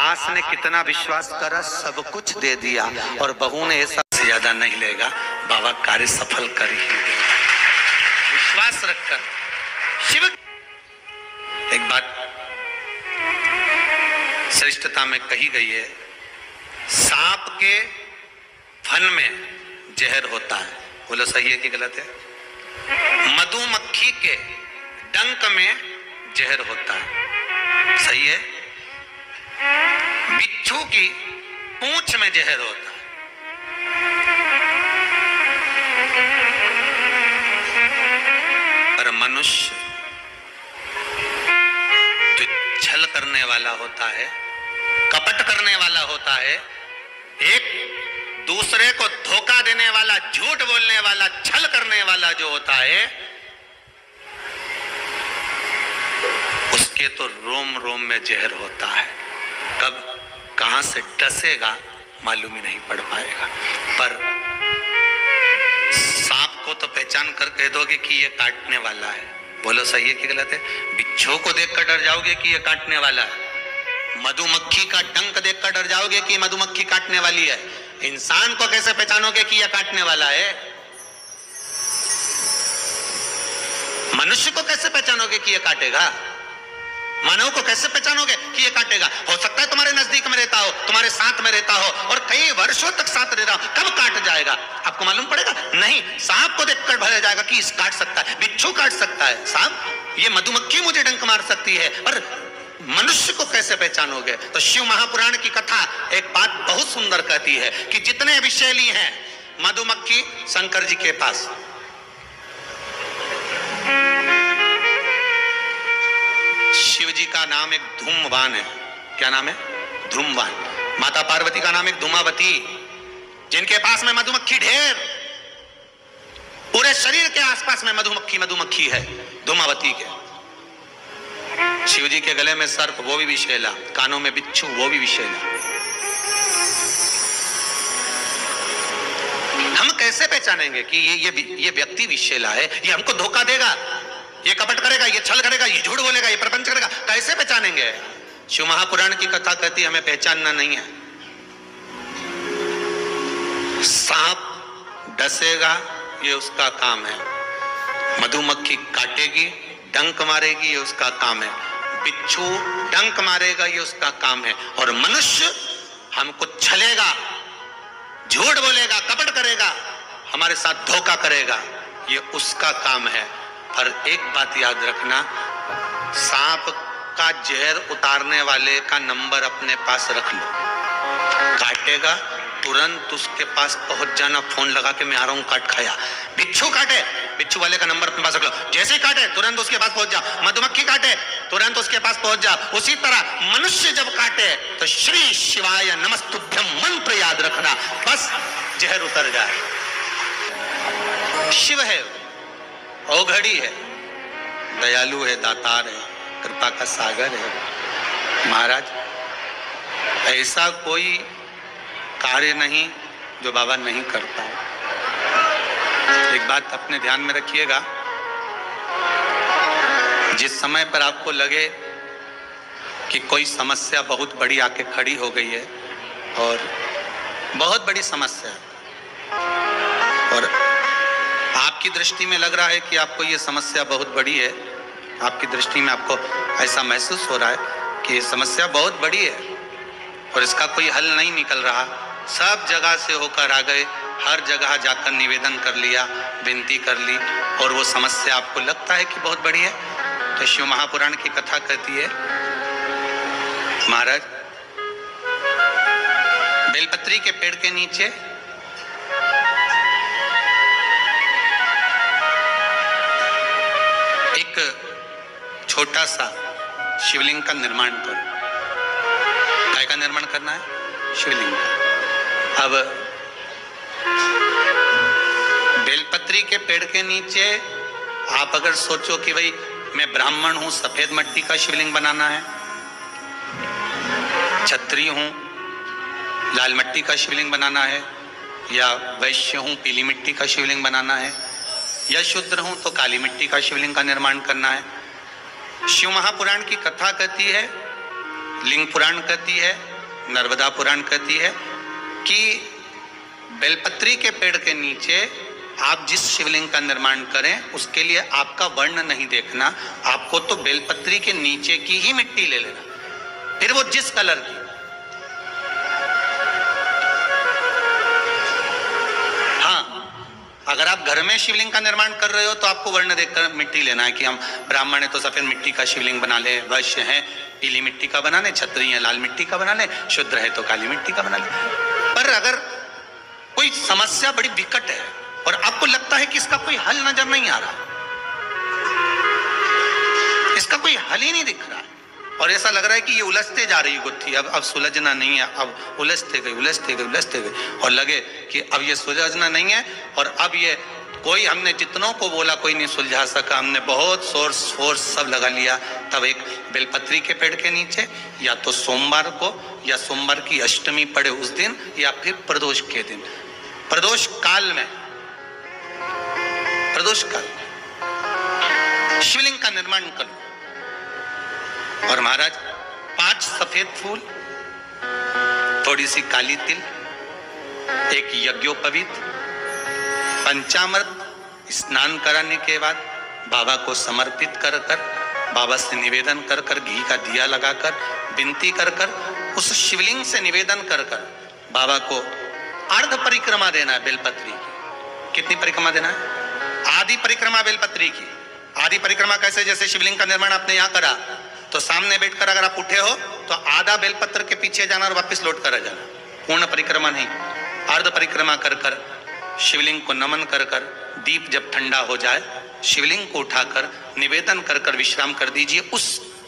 सास ने कितना विश्वास करा, सब कुछ दे दिया, और बहू ने ऐसा ज्यादा नहीं लेगा, बाबा कार्य सफल कर ही देगा। विश्वास रखकर शिव। एक बात श्रेष्ठता में कही गई है, सांप के फन में जहर होता है। बोलो सही है कि गलत है? मधुमक्खी के डंक में जहर होता है। सही है? बिच्छू की पूंछ में जहर होता है। पर मनुष्य जो छल करने वाला होता है, कपट करने वाला होता है, एक दूसरे को धोखा देने वाला, झूठ बोलने वाला, छल करने वाला जो होता है, उसके तो रोम रोम में जहर होता है। कब कहां से डसेगा मालूम ही नहीं पड़ पाएगा। पर सांप को तो पहचान कर कह दोगे कि ये काटने वाला है। बोलो सही है कि गलत है? बिच्छू को देखकर डर जाओगे कि ये काटने वाला है। मधुमक्खी का डंक देखकर डर जाओगे कि मधुमक्खी काटने वाली है। इंसान को कैसे पहचानोगे कि यह काटने वाला है? मनुष्य को कैसे पहचानोगे कि यह काटेगा? मानव को कैसे पहचानोगे कि ये काटेगा? हो सकता है तुम्हारे नजदीक में रहता हो, तुम्हारे साथ में रहता हो और कई वर्षों तक साथ रह रहा हो, कब काट जाएगा आपको मालूम पड़ेगा? नहीं। सांप को देखकर भय जाएगा कि इस काट सकता है, बिच्छू काट सकता है, सांप, ये मधुमक्खी मुझे डंक मार सकती है, और मनुष्य को कैसे पहचानोगे? तो शिव महापुराण की कथा एक बात बहुत सुंदर कहती है कि जितने विषैली हैं, मधुमक्खी शंकर जी के पास, शिव जी का नाम एक धूमवान है। क्या नाम है? धूमवान। माता पार्वती का नाम एक धूमावती, जिनके पास में मधुमक्खी ढेर, पूरे शरीर के आसपास में मधुमक्खी है, धूमावती के। शिव जी के गले में सर्प, वो भी विषैला, कानों में बिच्छू, वो भी विषैला। हम कैसे पहचानेंगे कि ये व्यक्ति विषैला है, ये हमको धोखा देगा, ये कपट करेगा, ये छल करेगा, ये झूठ बोलेगा, ये प्रपंच करेगा? कैसे पहचानेंगे? शिव महापुराण की कथा कहती है हमें पहचानना नहीं है। सांप डसेगा, ये उसका काम है। मधुमक्खी काटेगी, डंक मारेगी, ये उसका काम है। बिच्छू डंक मारेगा, ये उसका काम है। और मनुष्य हमको छलेगा, झूठ बोलेगा, कपट करेगा, हमारे साथ धोखा करेगा, ये उसका काम है। पर एक बात याद रखना, सांप का जहर उतारने वाले का नंबर अपने पास रख लो। काटेगा, तुरंत उसके पास पहुंच जाना, फोन लगा के मैं आ रहा हूं, काट खाया। बिच्छू काटे, बिच्छू वाले का नंबर अपने पास रख लो, जैसे काटे तुरंत उसके पास पहुंच जाओ। मधुमक्खी काटे, तुरंत उसके पास पहुंच जाओ। उसी तरह मनुष्य जब काटे तो श्री शिवाय नमस्तुभ्यम मंत्र याद रखना, बस जहर उतर जाए। शिव है, औघड़ी है, दयालु है, दातार है, कृपा का सागर है। महाराज, ऐसा कोई कार्य नहीं जो बाबा नहीं करता है। एक बात अपने ध्यान में रखिएगा, जिस समय पर आपको लगे कि कोई समस्या बहुत बड़ी आके खड़ी हो गई है, और बहुत बड़ी समस्या, और आपकी दृष्टि में लग रहा है कि आपको ये समस्या बहुत बड़ी है, आपकी दृष्टि में आपको ऐसा महसूस हो रहा है कि ये समस्या बहुत बड़ी है और इसका कोई हल नहीं निकल रहा, सब जगह से होकर आ गए, हर जगह जाकर निवेदन कर लिया, विनती कर ली, और वो समस्या आपको लगता है कि बहुत बड़ी है, तो शिव महापुराण की कथा कहती है, महाराज बेलपत्री के पेड़ के नीचे एक छोटा सा शिवलिंग का निर्माण करो। काय का निर्माण करना है? शिवलिंग का। अब बेलपत्री के पेड़ के नीचे आप अगर सोचो कि भाई मैं ब्राह्मण हूं, सफेद मिट्टी का शिवलिंग बनाना है, क्षत्रिय हूं, लाल मिट्टी का शिवलिंग बनाना है, या वैश्य हूं, पीली मिट्टी का शिवलिंग बनाना है, या शूद्र हूं तो काली मिट्टी का शिवलिंग का निर्माण करना है। शिव महापुराण की कथा कहती है, लिंग पुराण कहती है, नर्मदा पुराण कहती है कि बेलपत्री के पेड़ के नीचे आप जिस शिवलिंग का निर्माण करें उसके लिए आपका वर्ण नहीं देखना, आपको तो बेलपत्री के नीचे की ही मिट्टी ले लेना, फिर वो जिस कलर की। हाँ, अगर आप घर में शिवलिंग का निर्माण कर रहे हो तो आपको वर्ण देखकर मिट्टी लेना है कि हम ब्राह्मण है तो सफेद मिट्टी का शिवलिंग बना ले, वैश्य है पीली मिट्टी का बना ले, क्षत्रिय है लाल मिट्टी का बना ले, शूद्र है तो काली मिट्टी का बना ले। पर अगर कोई समस्या बड़ी विकट है और आपको लगता है कि इसका कोई हल नजर नहीं आ रहा, इसका कोई हल ही नहीं दिख रहा है और ऐसा लग रहा है कि ये उलझते जा रही गुत्थी, अब सुलझना नहीं है, अब उलझते गए और लगे कि अब ये सुलझना नहीं है और अब ये कोई, हमने जितनों को बोला कोई नहीं सुलझा सका, हमने बहुत फोर्स सब लगा लिया। तब एक बेलपत्री के पेड़ के नीचे या तो सोमवार को या सोमवार की अष्टमी पड़े उस दिन या फिर प्रदोष के दिन, प्रदोष काल में शिवलिंग का निर्माण करो। और महाराज 5 सफेद फूल, थोड़ी सी काली तिल, एक यज्ञोपवीत, पंचामृत स्नान कराने के बाद बाबा को समर्पित कर बाबा से निवेदन कर घी का दिया लगाकर विनती कर उस शिवलिंग से निवेदन कर बाबा को अर्ध परिक्रमा देना है बेलपत्री की। कितनी परिक्रमा देना है? आधी परिक्रमा बेलपत्री की। आधी परिक्रमा कैसे? जैसे शिवलिंग का निर्माण आपने यहाँ करा तो सामने बैठकर अगर आप उठे हो तो आधा बेलपत्र के पीछे जाना और वापस लौट कर आ जाना, पूर्ण परिक्रमा नहीं, अर्ध परिक्रमा कर शिवलिंग को नमन कर दीप जब ठंडा हो जाए शिवलिंग को उठाकर निवेदन कर विश्राम कर दीजिए। उस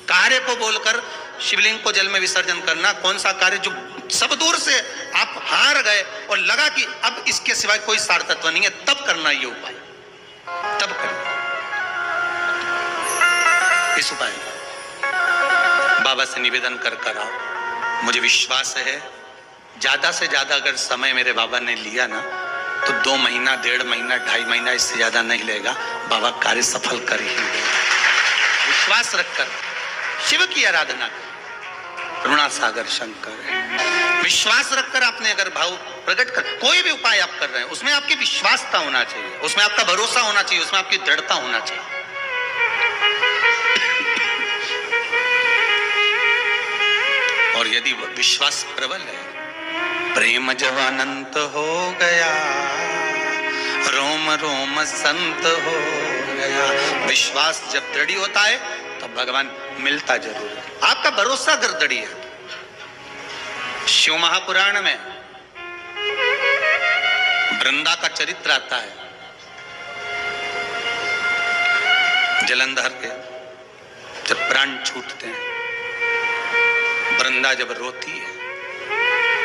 कार्य को बोलकर शिवलिंग को जल में विसर्जन करना। कौन सा कार्य? जो सब दूर से आप हार गए और लगा कि अब इसके सिवाय कोई सार तत्व नहीं है, तब करना ये उपाय, तब करना इस उपाय। बाबा से निवेदन कर आओ। मुझे विश्वास है ज्यादा से ज्यादा अगर समय मेरे बाबा ने लिया ना तो 2 महीना, 1.5 महीना, 2.5 महीना, इससे ज्यादा नहीं लेगा। बाबा कार्य सफल कर ही देगा। विश्वास रखकर शिव की आराधना कर, करुणा सागर शंकर है। विश्वास रखकर आपने अगर भाव प्रकट कर कोई भी उपाय आप कर रहे हैं उसमें आपकी विश्वासता होना चाहिए, उसमें आपका भरोसा होना चाहिए, उसमें आपकी दृढ़ता होना चाहिए। और यदि विश्वास प्रबल है, प्रेम जब अनंत हो गया, रोम रोम संत हो गया। विश्वास जब दृढ़ होता है तो भगवान मिलता जरूर है। आपका भरोसा अगर दृढ़ है। शिव महापुराण में वृंदा का चरित्र आता है। जलंधर के जब प्राण छूटते हैं, वृंदा जब रोती है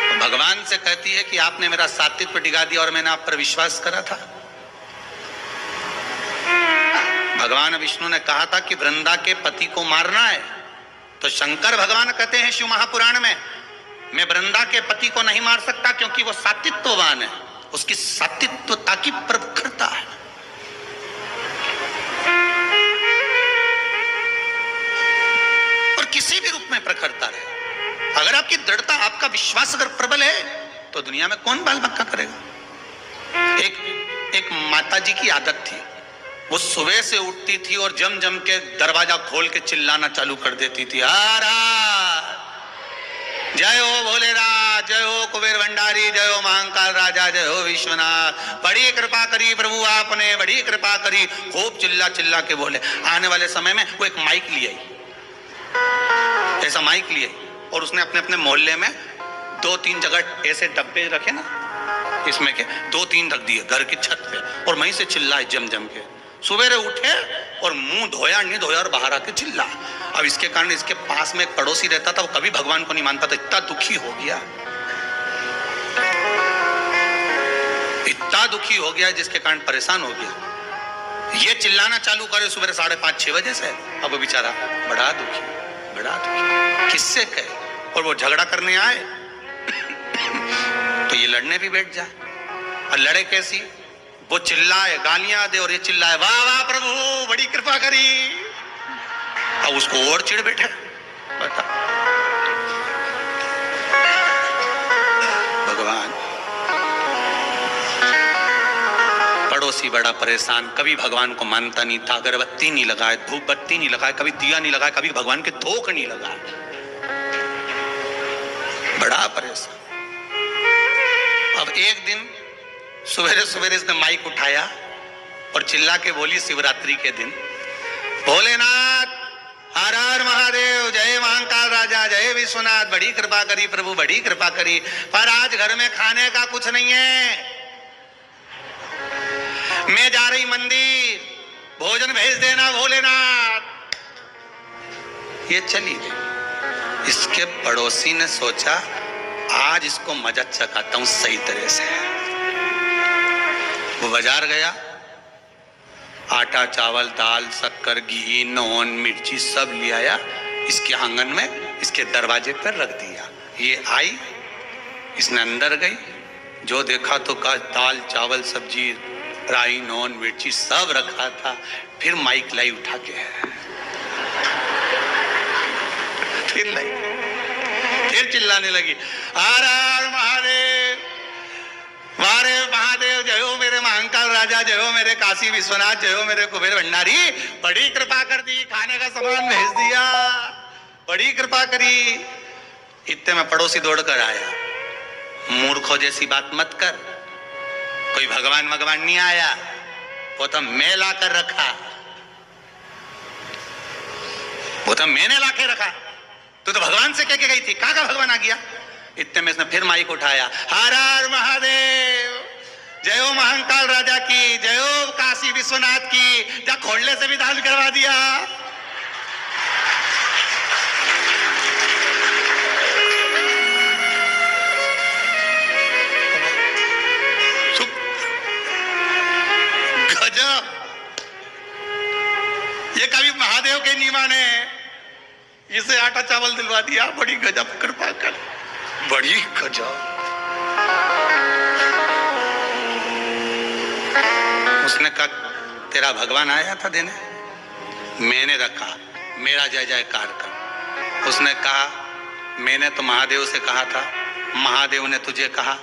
तो भगवान से कहती है कि आपने मेरा सात्वित्व डिगा दिया और मैंने आप पर विश्वास करा था। भगवान विष्णु ने कहा था कि वृंदा के पति को मारना है, तो शंकर भगवान कहते हैं शिव महापुराण में, मैं वृंदा के पति को नहीं मार सकता क्योंकि वो सात्वित्ववान है, उसकी सात्वित्वता की प्रखरता है। और किसी भी रूप में प्रखरता रहे। अगर आपकी दृढ़ता, आपका विश्वास अगर प्रबल है तो दुनिया में कौन बाल बक्का करेगा। एक माता जी की आदत थी, वो सुबह से उठती थी और जम के दरवाजा खोल के चिल्लाना चालू कर देती थी, जय हो भोलेनाथ, जय हो कुबेर भंडारी, जय हो महाकाल राजा, जय हो विश्वनाथ, बड़ी कृपा करी प्रभु आपने, बड़ी कृपा करी। खूब चिल्ला के बोले। आने वाले समय में वो एक माइक लिए आई, ऐसा माइक लिए और उसने अपने अपने मोहल्ले में 2-3 जगह ऐसे डब्बे रखे ना, इसमें के 2-3 रख दिए घर की छत पे और वहीं से चिल्लाए जम के। सुबेरे उठे और मुंह धोया नहीं धोया और बाहर आके चिल्ला। अब इसके कारण इसके पास में एक पड़ोसी रहता था, वो कभी भगवान को नहीं मानता था, इतना दुखी हो गया, इतना दुखी हो गया जिसके कारण परेशान हो गया। ये चिल्लाना चालू करे सुबह 5:30-6 बजे से। अब वो बेचारा बड़ा दुखी किससे कहे, और वो झगड़ा करने आए तो ये लड़ने भी बैठ जाए। और लड़े कैसी? वो चिल्लाए, गालियां दे और ये चिल्लाए, वाह वाह प्रभु बड़ी कृपा करी। अब उसको और चिढ़ बैठे। बता पड़ोसी बड़ा परेशान, कभी भगवान को मानता नहीं था, अगरबत्ती नहीं लगाए, धूप बत्ती नहीं लगाए, कभी दिया नहीं लगाया, कभी भगवान के थोक नहीं लगाए, बड़ा परेशान। अब एक दिन सवेरे सवेरे इसने माइक उठाया और चिल्ला के बोली शिवरात्रि के दिन, भोलेनाथ हर हर महादेव, जय महाकाल राजा, जय विश्वनाथ, बड़ी कृपा करी प्रभु, बड़ी कृपा करी, पर आज घर में खाने का कुछ नहीं है, मैं जा रही मंदिर, भोजन भेज देना भोलेनाथ। ये चली गई। इसके पड़ोसी ने सोचा आज इसको मजा चखाता हूं सही तरह से। वो बाजार गया, आटा चावल दाल शक्कर घी नॉन मिर्ची सब ले आया, इसके आंगन में इसके दरवाजे पर रख दिया। ये आई, इसने अंदर गई, जो देखा तो कहा दाल चावल सब्जी राई नॉन मिर्ची सब रखा था। फिर माइक लाई उठा के, फिर लाई, फिर चिल्लाने लगी, हर हर महादेव, वारे महादेव, जय हो मेरे महाकाल राजा, जय हो मेरे काशी विश्वनाथ, जय हो मेरे कुबेर भंडारी, बड़ी कृपा कर दी, खाने का सामान भेज दिया, बड़ी कृपा करी। इतने में पड़ोसी दौड़कर आया, मूर्खों जैसी बात मत कर, कोई भगवान भगवान नहीं आया, वो तो मैं ला कर रखा, वो तो मैंने ला के रखा, तू तो भगवान से कह के गई थी, कहां का भगवान आ गया। इतने में इसने फिर माइक उठाया, हर हर महादेव, जय हो महाकाल राजा की, जय हो काशी विश्वनाथ की, जा खोलने से भी दान करवा दिया। गजब, ये कभी महादेव के नहीं माने, इसे आटा चावल दिलवा दिया, बड़ी गजब कृपा कर, बड़ी गजब। उसने कहा तेरा भगवान आया था देने, मैंने रखा, मेरा जय जयकार कर। उसने कहा मैंने तो महादेव से कहा था, महादेव ने तुझे कहा